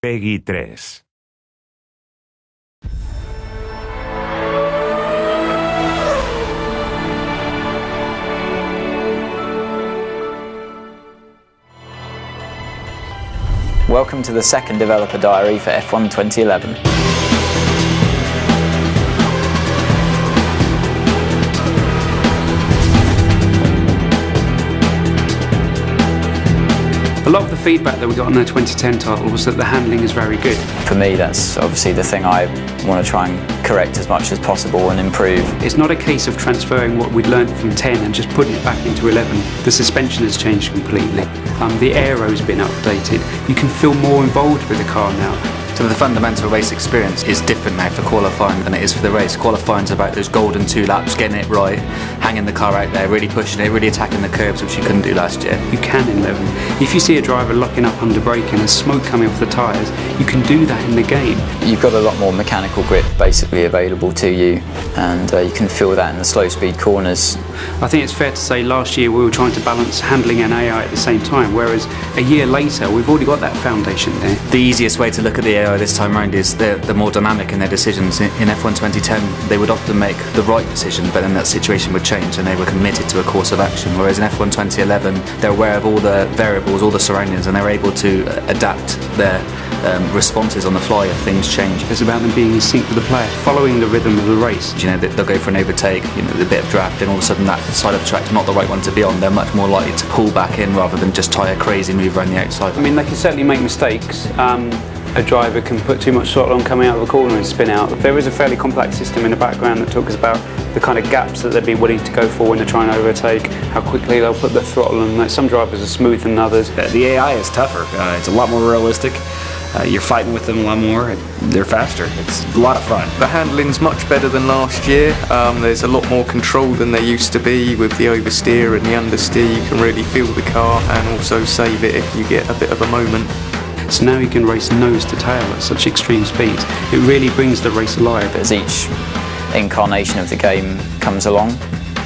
Peggy 3. Welcome to the second developer diary for F1 2011. A lot of the feedback that we got on the 2010 title was that the handling is very good. For me, that's obviously the thing I want to try and correct as much as possible and improve. It's not a case of transferring what we'd learned from 10 and just putting it back into 11. The suspension has changed completely. The aero's been updated. You can feel more involved with the car now. So the fundamental race experience is different now for qualifying than it is for the race. Qualifying's about those golden 2 laps, getting it right, hanging the car out there, really pushing it, really attacking the curbs, which you couldn't do last year. You can in 11. If you see a driver locking up under braking and there's smoke coming off the tyres, you can do that in the game. You've got a lot more mechanical grip basically available to you, and you can feel that in the slow speed corners. I think it's fair to say last year we were trying to balance handling and AI at the same time, whereas a year later we've already got that foundation there. The easiest way to look at the AI this time around is they're more dynamic in their decisions. In F1 2010 they would often make the right decision, but then that situation would change and they were committed to a course of action, whereas in F1 2011 they're aware of all the variables, all the surroundings, and they're able to adapt their responses on the fly if things change. It's about them being in sync with the player, following the rhythm of the race. You know, they'll go for an overtake, you know, a bit of draft, and all of a sudden that side of the track's not the right one to be on. They're much more likely to pull back in rather than just try a crazy move around the outside. I mean, they can certainly make mistakes. A driver can put too much throttle on coming out of a corner and spin out. There is a fairly complex system in the background that talks about the kind of gaps that they'd be willing to go for when they're trying to overtake, how quickly they'll put the throttle on. Like, some drivers are smoother than others. The AI is tougher. It's a lot more realistic. You're fighting with them a lot more. They're faster. It's a lot of fun. The handling's much better than last year. There's a lot more control than there used to be with the oversteer and the understeer. You can really feel the car and also save it if you get a bit of a moment. So now you can race nose to tail at such extreme speeds. It really brings the race alive. As each incarnation of the game comes along,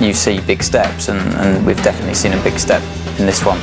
you see big steps, and we've definitely seen a big step in this one.